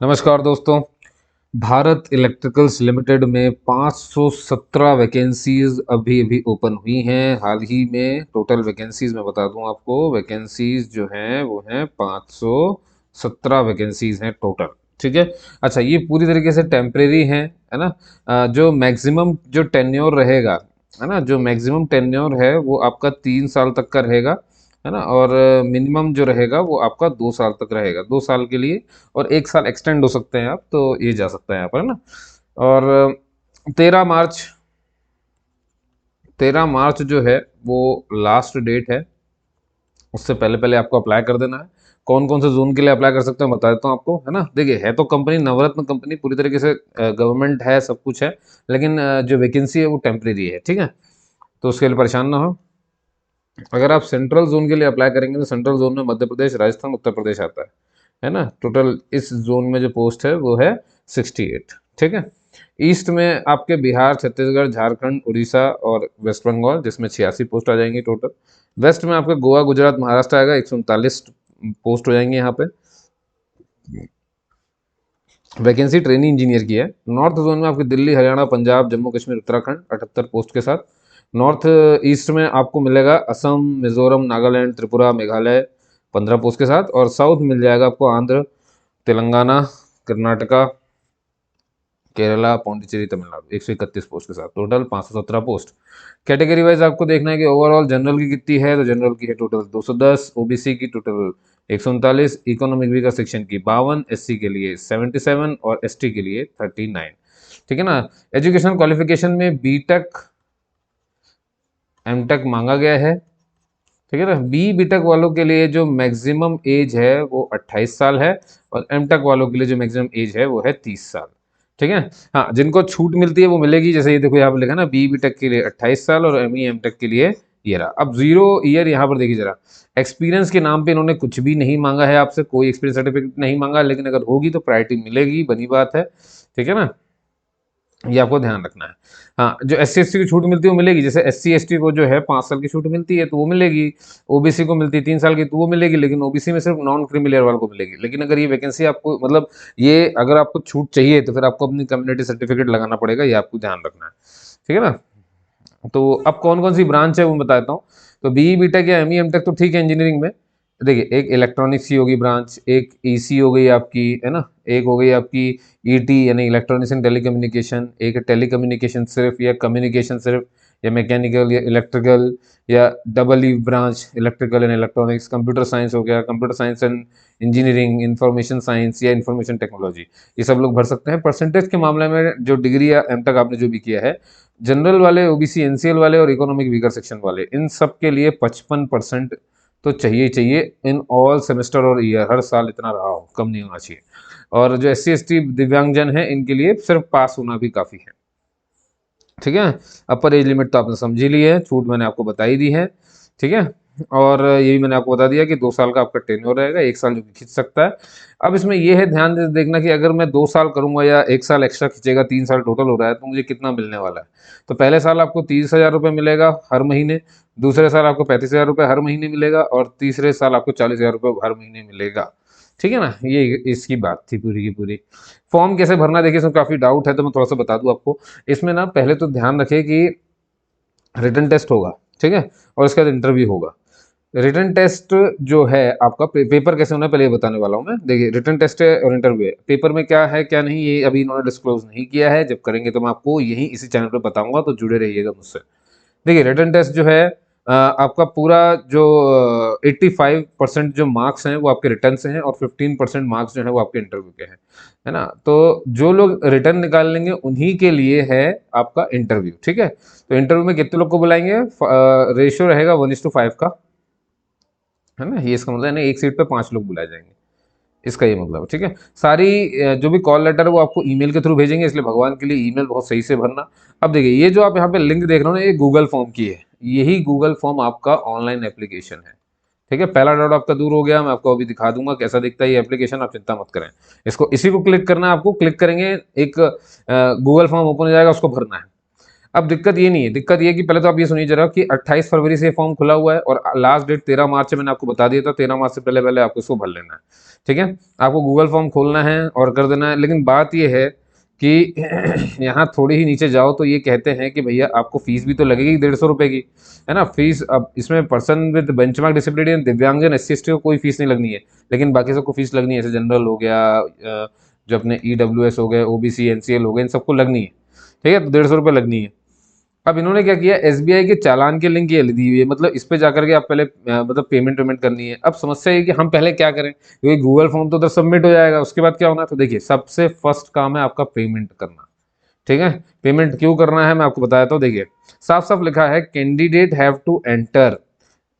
नमस्कार दोस्तों। Bharat electricals limited में 517 वैकेंसीज अभी अभी ओपन हुई हैं हाल ही में। टोटल वैकेंसीज मैं बता दूं आपको, वैकेंसीज जो हैं वो हैं 517 वैकेंसीज हैं टोटल। ठीक है। अच्छा, ये पूरी तरीके से टेम्परेरी हैं, है ना। जो मैक्सिमम जो टेन्योर रहेगा, है ना, जो मैक्सिमम टेन्योर है वो आपका 3 साल तक का रहेगा, है ना। और मिनिमम जो रहेगा वो आपका 2 साल तक रहेगा, 2 साल के लिए। और 1 साल एक्सटेंड हो सकते हैं आप, तो ये जा सकता है यहाँ पर, है ना। और 13 मार्च 13 मार्च जो है वो लास्ट डेट है। उससे पहले पहले आपको अप्लाई कर देना है। कौन कौन से जोन के लिए अप्लाई कर सकते हैं बता देता हूँ आपको, है ना। देखिए, है तो कंपनी नवरत्न कंपनी, पूरी तरीके से गवर्नमेंट है, सब कुछ है। लेकिन जो वैकेंसी है वो टेम्परेरी है, ठीक है। तो उसके लिए परेशान ना हो। अगर आप सेंट्रल जोन के लिए अप्लाई करेंगे तो सेंट्रल जोन में मध्य प्रदेश, राजस्थान, उत्तर प्रदेश आता है ना। टोटल इस जोन में जो पोस्ट है वो है 68। ठीक है। ईस्ट में आपके बिहार, छत्तीसगढ़, झारखंड, उड़ीसा और वेस्ट बंगाल, जिसमें 86 पोस्ट आ जाएंगी टोटल। वेस्ट में आपके गोवा, गुजरात, महाराष्ट्र आएगा, 139 पोस्ट हो जाएंगे यहाँ पे। वैकेंसी ट्रेनी इंजीनियर की है। नॉर्थ जोन में आपकी दिल्ली, हरियाणा, पंजाब, जम्मू कश्मीर, उत्तराखंड 78 पोस्ट के साथ। नॉर्थ ईस्ट में आपको मिलेगा असम, मिजोरम, नागालैंड, त्रिपुरा, मेघालय 15 पोस्ट के साथ। और साउथ मिल जाएगा आपको आंध्र, तेलंगाना, कर्नाटका, केरला, पौंडीचेरी, तमिलनाडु 131 पोस्ट के साथ। Total 517 post. कैटेगरी वाइज आपको देखना है कि ओवरऑल जनरल की कितनी है, तो जनरल की है टोटल 210, ओबीसी की टोटल 139, इकोनॉमिक वीकर सेक्शन की 52, एससी के लिए 77 और एसटी के लिए 39। ठीक है ना। एजुकेशन क्वालिफिकेशन में बीटेक, एमटेक मांगा गया है। ठीक है ना। बीटेक वालों के लिए जो मैक्सिमम एज है वो 28 साल है, और एमटेक वालों के लिए जो मैक्सिमम एज है वो है 30 साल। ठीक है। हाँ, जिनको छूट मिलती है वो मिलेगी, जैसे ये देखो यहाँ पर लिखा ना, बीटेक के लिए 28 साल और एमटेक के लिए ये रहा। अब 0 ईयर यहाँ पर देखिए जरा, एक्सपीरियंस के नाम पे इन्होंने कुछ भी नहीं मांगा है आपसे, कोई एक्सपीरियंस सर्टिफिकेट नहीं मांगा, लेकिन अगर होगी तो प्रायोरिटी मिलेगी, बनी बात है। ठीक है ना। ये आपको ध्यान रखना है। हाँ, जो एस सी की छूट मिलती है वो मिलेगी, जैसे SC ST को जो है 5 साल की छूट मिलती है तो वो मिलेगी। ओबीसी को मिलती है 3 साल की तो वो मिलेगी, लेकिन ओबीसी में सिर्फ नॉन क्रीमिलियर वालों को मिलेगी। लेकिन अगर ये वैकेंसी आपको, मतलब ये अगर आपको छूट चाहिए तो फिर आपको अपनी कम्युनिटी सर्टिफिकेट लगाना पड़ेगा, ये आपको ध्यान रखना है। ठीक है ना। तो अब कौन कौन सी ब्रांच है वो बताता हूँ। तो बीटेक या एमटेक तो ठीक है इंजीनियरिंग में। देखिए, एक इलेक्ट्रॉनिक्स की होगी ब्रांच, एक ईसी हो गई आपकी, है ना, एक हो गई आपकी ईटी यानी इलेक्ट्रॉनिक्स एंड टेलीकम्युनिकेशन, एक टेलीकम्युनिकेशन सिर्फ या कम्युनिकेशन सिर्फ, या मैकेनिकल या इलेक्ट्रिकल, या double E branch electrical and electronics. Computer science हो गया, computer science and engineering, information science या इंफॉर्मेशन टेक्नोलॉजी, ये सब लोग भर सकते हैं। परसेंटेज के मामले में जो डिग्री या एम तक आपने जो भी किया है, जनरल वाले, ओबीसी, एनसीएल वाले और इकोनॉमिक वीकर सेक्शन वाले, इन सब के लिए 55% तो चाहिए ही चाहिए इन ऑल सेमेस्टर और ईयर। हर साल इतना रहा हो, कम नहीं होना चाहिए। और जो SC ST दिव्यांगजन है, इनके लिए सिर्फ पास होना भी काफ़ी है। ठीक है। अपर एज लिमिट तो आपने समझ ही ली है, छूट मैंने आपको बता ही दी है। ठीक है। और ये भी मैंने आपको बता दिया कि 2 साल का आपका टेन्योर रहेगा, 1 साल जो खींच सकता है। अब इसमें यह है, ध्यान से देखना कि अगर मैं 2 साल करूंगा या 1 साल एक्स्ट्रा खींचेगा, 3 साल टोटल हो रहा है, तो मुझे कितना मिलने वाला है। तो पहले साल आपको 30,000 रुपये मिलेगा हर महीने, दूसरे साल आपको 35,000 रुपये हर महीने मिलेगा, और तीसरे साल आपको 40,000 रुपये हर महीने मिलेगा। ठीक है ना। ये इसकी बात थी पूरी की पूरी। फॉर्म कैसे भरना, देखिए इसमें काफ़ी डाउट है तो मैं थोड़ा सा बता दूं आपको। इसमें ना पहले तो ध्यान रखें कि रिटन टेस्ट होगा, ठीक है, और इसके बाद इंटरव्यू होगा। रिटन टेस्ट जो है आपका, पेपर कैसे होना है पहले ये बताने वाला हूँ मैं। देखिए, रिटन टेस्ट है और इंटरव्यू है। पेपर में क्या है क्या नहीं, ये अभी इन्होंने डिस्क्लोज नहीं किया है, जब करेंगे तो मैं आपको यहीं इसी चैनल पर बताऊंगा, तो जुड़े रहिएगा मुझसे। देखिए, रिटन टेस्ट जो है, आपका पूरा जो 85% जो मार्क्स हैं वो आपके रिटर्न से हैं, और 15% मार्क्स जो है वो आपके इंटरव्यू के हैं, है ना। तो जो लोग रिटर्न निकाल लेंगे उन्हीं के लिए है आपका इंटरव्यू। ठीक है। तो इंटरव्यू में कितने लोग को बुलाएंगे, रेशियो रहेगा 1:5 का, है ना। ये इसका मतलब है ना, एक सीट पे 5 लोग बुलाए जाएंगे, इसका ये मतलब। ठीक है। सारी जो भी कॉल लेटर है वो आपको ईमेल के थ्रू भेजेंगे, इसलिए भगवान के लिए ईमेल बहुत सही से भरना। अब देखिए, ये जो आप यहाँ पे लिंक देख रहे हो ना, ये गूगल फॉर्म की है। यही गूगल फॉर्म आपका ऑनलाइन एप्लीकेशन है। ठीक है। पहला डाउट आपका दूर हो गया, मैं आपको अभी दिखा दूंगा कैसा दिखता है ये एप्लीकेशन, आप चिंता मत करें। इसको, इसी को क्लिक करना है आपको, क्लिक करेंगे, एक गूगल फॉर्म ओपन हो जाएगा, उसको भरना है। अब दिक्कत ये नहीं है, दिक्कत ये है कि पहले तो आप ये सुनिए जरा कि 28 फरवरी से फॉर्म खुला हुआ है और लास्ट डेट 13 मार्च से मैंने आपको बता दिया था, 13 मार्च से पहले पहले आपको इसको भर लेना है। ठीक है, आपको गूगल फॉर्म खोलना है और कर देना है। लेकिन बात ये है कि यहाँ थोड़ी ही नीचे जाओ तो ये कहते हैं कि भैया आपको फीस भी तो लगेगी 150 रुपये की, है ना। फीस अब इसमें पर्सन विद बेंचमार्क डिसेबिलिटी, दिव्यांगजन, SC ST को कोई फीस नहीं लगनी है, लेकिन बाकी सबको फीस लगनी है। जैसे जनरल हो गया, जो अपने EWS हो गए, OBC NCL हो गए, इन सबको लगनी है। ठीक है, तो 150 रुपये लगनी है। अब इन्होंने क्या किया, SBI के चालान के लिंक ये दी हुई है, मतलब इस पे जाकर के आप पहले मतलब पेमेंट करनी है। अब समस्या ये कि हम पहले क्या करें, क्योंकि गूगल फॉर्म तो उधर सबमिट हो जाएगा, उसके बाद क्या होना है, तो देखिए सबसे फर्स्ट काम है आपका पेमेंट करना। ठीक है, पेमेंट क्यों करना है मैं आपको बताया। तो देखिए साफ साफ लिखा है, candidate have to enter.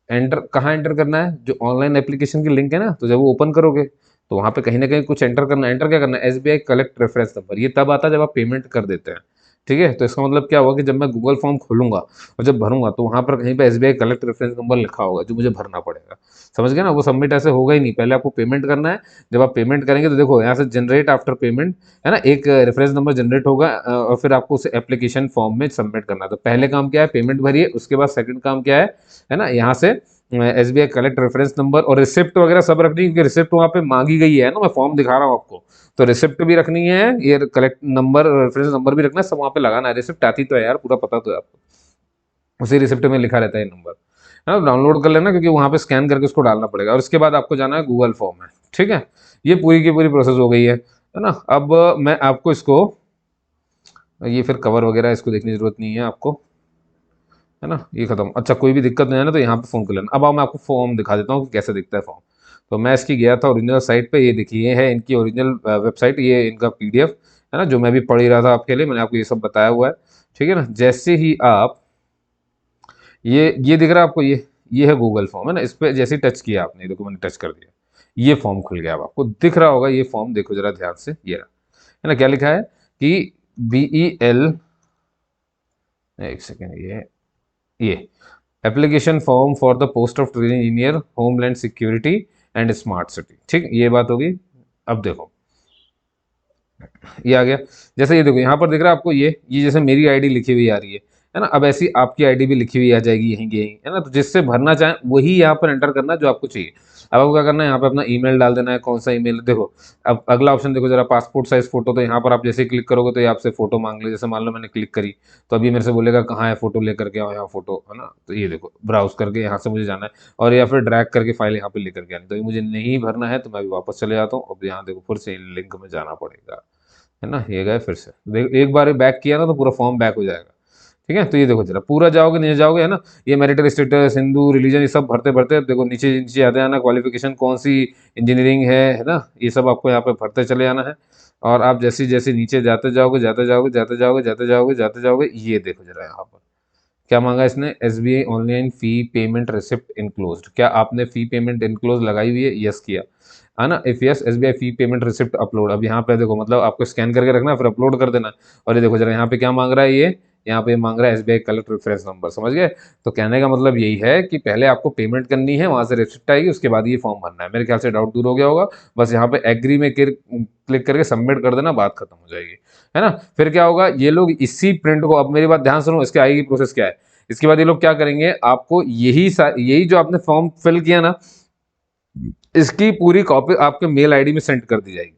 Enter कहाँ एंटर करना है, जो ऑनलाइन एप्लीकेशन की लिंक है ना, तो जब वो ओपन करोगे तो वहां पे कहीं ना कहीं कुछ एंटर करना है। एंटर क्या करना है, SBI कलेक्ट रेफरेंस नंबर। ये तब आता है जब आप पेमेंट कर देते हैं। ठीक है, तो इसका मतलब क्या होगा कि जब मैं गूगल फॉर्म खोलूंगा और जब भरूंगा तो वहां पर कहीं पे SBI कलेक्ट रेफरेंस नंबर लिखा होगा जो मुझे भरना पड़ेगा। समझ गए ना, वो सबमिट ऐसे होगा ही नहीं, पहले आपको पेमेंट करना है। जब आप पेमेंट करेंगे तो देखो यहाँ से जनरेट आफ्टर पेमेंट, है ना, एक रेफरेंस नंबर जनरेट होगा और फिर आपको उसे एप्लीकेशन फॉर्म में सबमिट करना है। तो पहले काम क्या है, पेमेंट भरिए। उसके बाद सेकंड काम क्या है ना, यहाँ से SBI कलेक्ट रेफरेंस नंबर और रिसिप्ट वगैरह सब रखनी है, क्योंकि रिसिप्ट वहाँ पे मांगी गई है ना, मैं फॉर्म दिखा रहा हूँ आपको, तो रिसिप्ट भी रखनी है, ये कलेक्ट नंबर रेफरेंस नंबर भी रखना है, सब वहाँ पे लगाना है। रिसिप्ट आती तो है यार, पूरा पता तो है आपको, उसी रिसिप्ट में लिखा रहता है ये नंबर, है ना। डाउनलोड कर लेना, क्योंकि वहाँ पे स्कैन करके उसको डालना पड़ेगा और उसके बाद आपको जाना है गूगल फॉर्म में। ठीक है, ये पूरी की पूरी प्रोसेस हो गई है ना। अब मैं आपको इसको, ये फिर कवर वगैरह इसको देखने की जरूरत नहीं है आपको, है ना, ये खत्म। अच्छा, कोई भी दिक्कत नहीं है ना तो यहाँ पे फ़ोन कर लेना। अब आओ मैं आपको फॉर्म दिखा देता हूँ कि कैसे दिखता है फॉर्म। तो मैं इसकी गया था ओरिजिनल साइट पे, ये देखिए ये है इनकी ओरिजिनल वेबसाइट, ये इनका PDF है ना, जो मैं भी पढ़ ही रहा था आपके लिए, मैंने आपको ये सब बताया हुआ है। ठीक है ना, जैसे ही आप ये दिख रहा है आपको, ये है गूगल फॉर्म, है ना। इस पर जैसे ही टच किया आपने, देखो मैंने टच कर दिया, ये फॉर्म खुल गया। अब आपको दिख रहा होगा ये फॉर्म, देखो जरा ध्यान से, ये रहा, है ना। क्या लिखा है कि BEL, एक सेकेंड, ये application form for the post of training engineer, homeland security and smart city. ठीक, ये बात होगी। अब देखो ये आ गया, जैसे ये देखो यहाँ पर दिख रहा है आपको, ये जैसे मेरी आईडी लिखी हुई आ रही है ना। अब ऐसी आपकी आईडी भी लिखी हुई आ जाएगी यहीं की यहीं, है ना। तो जिससे भरना चाहें वही यहाँ पर एंटर करना जो आपको चाहिए। अब आपको क्या करना है, यहाँ पे अपना ईमेल डाल देना है, कौन सा ईमेल, देखो। अब अगला ऑप्शन देखो जरा, पासपोर्ट साइज फोटो। तो यहाँ पर आप जैसे क्लिक करोगे तो ये आपसे फोटो मांग ले, जैसे मान लो मैंने क्लिक करी तो अभी मेरे से बोलेगा कहाँ है फोटो, लेकर के आओ यहाँ फोटो, है ना। तो ये देखो ब्राउज करके यहाँ से मुझे जाना है, और या फिर ड्रैग करके फाइल यहाँ पे लेकर के आनी। तो ये मुझे नहीं भरना है तो मैं अभी वापस चले जाता हूँ। अब यहाँ देखो फिर से लिंक में जाना पड़ेगा, है ना। ये गए फिर से, एक बार बैक किया ना तो पूरा फॉर्म बैक हो जाएगा। ठीक है, तो ये देखो जरा पूरा जाओगे नीचे जाओगे, है ना। ये मैरिटल स्टेटस, हिंदू, रिलीजन, ये सब भरते भरते देखो नीचे नीचे आते आना, क्वालिफिकेशन कौन सी इंजीनियरिंग है ना, ये सब आपको यहाँ पे भरते चले आना है। और आप जैसे जैसे नीचे जाते जाओगे जाते जाओगे जाते जाओगे जाते जाओगे जाते जाओगे, ये देखो जरा यहाँ पर क्या मांगा इसने, SBI online fee payment receipt enclosed. क्या आपने फी पेमेंट इनक्लोज लगाई हुई है, यस किया, है ना। If yes, SBI fee payment receipt upload. अब यहाँ पे देखो मतलब आपको स्कैन करके रखना फिर अपलोड कर देना। और ये देखो जरा यहाँ पे क्या मांग रहा है, ये यहाँ पे मांग रहा है SBI कलेक्ट रेफरेंस नंबर, समझ गए। तो कहने का मतलब यही है कि पहले आपको पेमेंट करनी है, वहां से रिसिप्ट आएगी, उसके बाद ये फॉर्म भरना है। मेरे ख्याल से डाउट दूर हो गया होगा। बस यहाँ पे एग्री में क्लिक करके सबमिट कर देना, बात खत्म हो जाएगी, है ना। फिर क्या होगा, ये लोग इसी प्रिंट को, अब मेरी बात ध्यान सुनो, इसके आगे की प्रोसेस क्या है। इसके बाद ये लोग क्या करेंगे, आपको यही जो आपने फॉर्म फिल किया ना, इसकी पूरी कॉपी आपके मेल आईडी में सेंड कर दी जाएगी,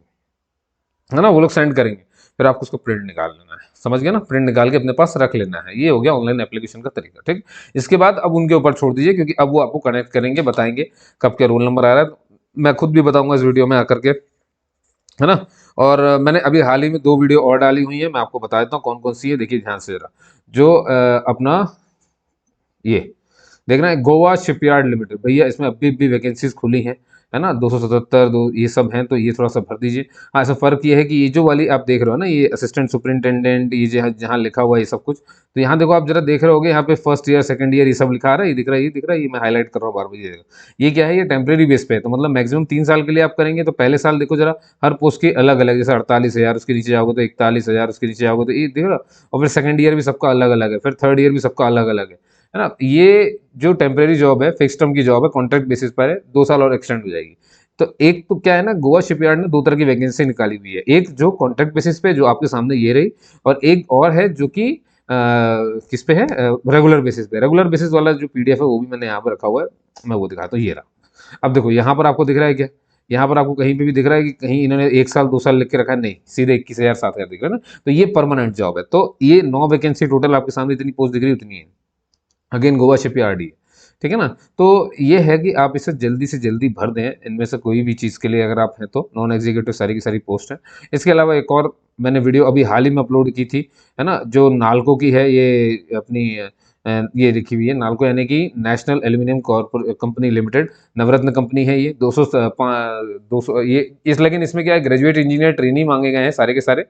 है ना। वो लोग सेंड करेंगे, फिर आपको उसको प्रिंट निकाल लेना है, समझ गया ना। प्रिंट निकाल के अपने पास रख लेना है। ये हो गया ऑनलाइन एप्लीकेशन का तरीका। ठीक, इसके बाद अब उनके ऊपर छोड़ दीजिए, क्योंकि अब वो आपको कनेक्ट करेंगे, बताएंगे कब क्या रोल नंबर आ रहा है। तो मैं खुद भी बताऊंगा इस वीडियो में आकर के, है ना। और मैंने अभी हाल ही में 2 वीडियो और डाली हुई है, मैं आपको बता देता हूँ कौन कौन सी है। देखिए ध्यान से जरा, जो अपना ये देखना है गोवा शिपयार्ड लिमिटेड, भैया इसमें अभी भी वैकेंसीज खुली हैं, है ना। 277 दो ये सब हैं, तो ये थोड़ा सा भर दीजिए। हाँ, ऐसा फर्क ये है कि ये जो वाली आप देख रहे हो ना, ये असिस्टेंट सुपरिंटेंडेंट, ये जहाँ जहाँ लिखा हुआ है ये सब कुछ, तो यहाँ देखो आप जरा देख रहे होगे, यहाँ पे फर्स्ट ईयर सेकंड ईयर ये सब लिखा आ रहा है, ये दिख रहा है, ये दिख रहा है, ये मैं हाईलाइट कर रहा हूँ बार बार, ये देखो। ये क्या है, ये टेम्परेरी बेस पे है, तो मतलब मैक्सिमम 3 साल के लिए आप करेंगे। तो पहले साल देखो जरा, हर पोस्ट की अलग अलग, जैसे 48,000, उसके नीचे जाओगे तो 41,000, उसके नीचे जाओगे तो ये देख रहा। और फिर सेकंड ईयर भी सबका अलग अलग है, फिर थर्ड ईयर भी सबका अलग अलग है ना। ये जो टेम्परेरी जॉब है, फिक्स टर्म की जॉब है, कॉन्ट्रैक्ट बेसिस पर है, 2 साल और एक्सटेंड हो जाएगी। तो एक तो क्या है ना, गोवा शिपयार्ड ने 2 तरह की वैकेंसी निकाली हुई है, एक जो कॉन्ट्रैक्ट बेसिस पे जो आपके सामने ये रही, और एक और है जो कि किस पे है, रेगुलर बेसिस पे। रेगुलर बेसिस वाला जो पीडीएफ है वो भी मैंने यहाँ पर रखा हुआ है, मैं वो दिखाता हूँ, ये रहा। अब देखो यहाँ पर आपको दिख रहा है क्या, यहाँ पर आपको कहीं पे भी दिख रहा है कि कहीं इन्होंने 1 साल 2 साल लिख के रखा है, नहीं, सीधे 21,000 7,000 दिख रहा है ना। तो ये परमानेंट जॉब है। तो ये 9 वैकेंसी टोटल आपके सामने इतनी पोस्ट दिख रही है, उतनी है। अगेन गोवा शिपयार्ड ही है, ठीक है ना। तो ये है कि आप इसे जल्दी से जल्दी भर दें, इनमें से कोई भी चीज़ के लिए अगर आप हैं तो। नॉन एग्जीक्यूटिव सारी की सारी पोस्ट है। इसके अलावा एक और मैंने वीडियो अभी हाल ही में अपलोड की थी, है ना, जो नाल्को की है, ये अपनी ये लिखी हुई है नाल्को, यानी कि नेशनल एल्यूमिनियम कंपनी लिमिटेड, नवरत्न कंपनी है ये। 200 ये इस, लेकिन इसमें क्या है, ग्रेजुएट इंजीनियर ट्रेनी मांगे गए हैं सारे के सारे,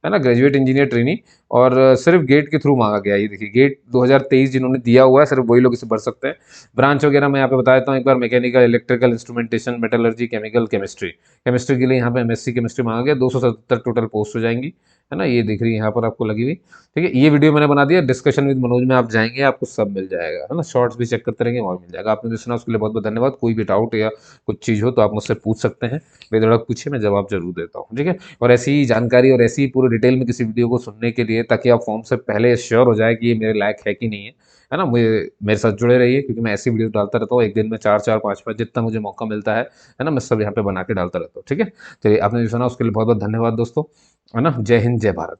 है ना, ग्रेजुएट इंजीनियर ट्रेनी। और सिर्फ गेट के थ्रू मांगा गया है। ये देखिए गेट 2023 जिन्होंने दिया हुआ है, सिर्फ वही लोग इसे भर सकते हैं। ब्रांच वगैरह मैं यहाँ पे बता देता हूँ एक बार, mechanical, electrical, instrumentation, metallurgy, chemical, chemistry. Chemistry के लिए यहाँ पे एमएससी केमिस्ट्री मांगा गया। 277 टोटल पोस्ट हो जाएंगी, है ना, ये दिख रही है यहाँ पर आपको लगी हुई। ठीक है, ये वीडियो मैंने बना दिया, डिस्कशन विद मनोज में आप जाएंगे, आपको सब मिल जाएगा, है ना, शॉर्ट्स भी चेक करते रहेंगे, और मिल जाएगा। आपने जो सुना उसके लिए बहुत बहुत धन्यवाद। कोई भी डाउट या कुछ चीज़ हो तो आप मुझसे पूछ सकते हैं, बेधड़क पूछिए, मैं जवाब जरूर देता हूँ, ठीक है। और ऐसी ही जानकारी और ऐसी ही पूरे डिटेल में किसी वीडियो को सुनने के लिए, ताकि आप फॉर्म से पहले श्योर हो जाए कि ये मेरे लायक है कि नहीं है ना, मुझे मेरे साथ जुड़े रहिए, क्योंकि मैं ऐसी वीडियो डालता रहता हूँ। एक दिन में 4 4 5 5 जितना मुझे मौका मिलता है ना, मैं सब यहाँ पे बना के डालता रहता हूँ, ठीक है। तो आपने जो सुना उसके लिए बहुत बहुत धन्यवाद दोस्तों, है ना। जय हिंद, जय भारत।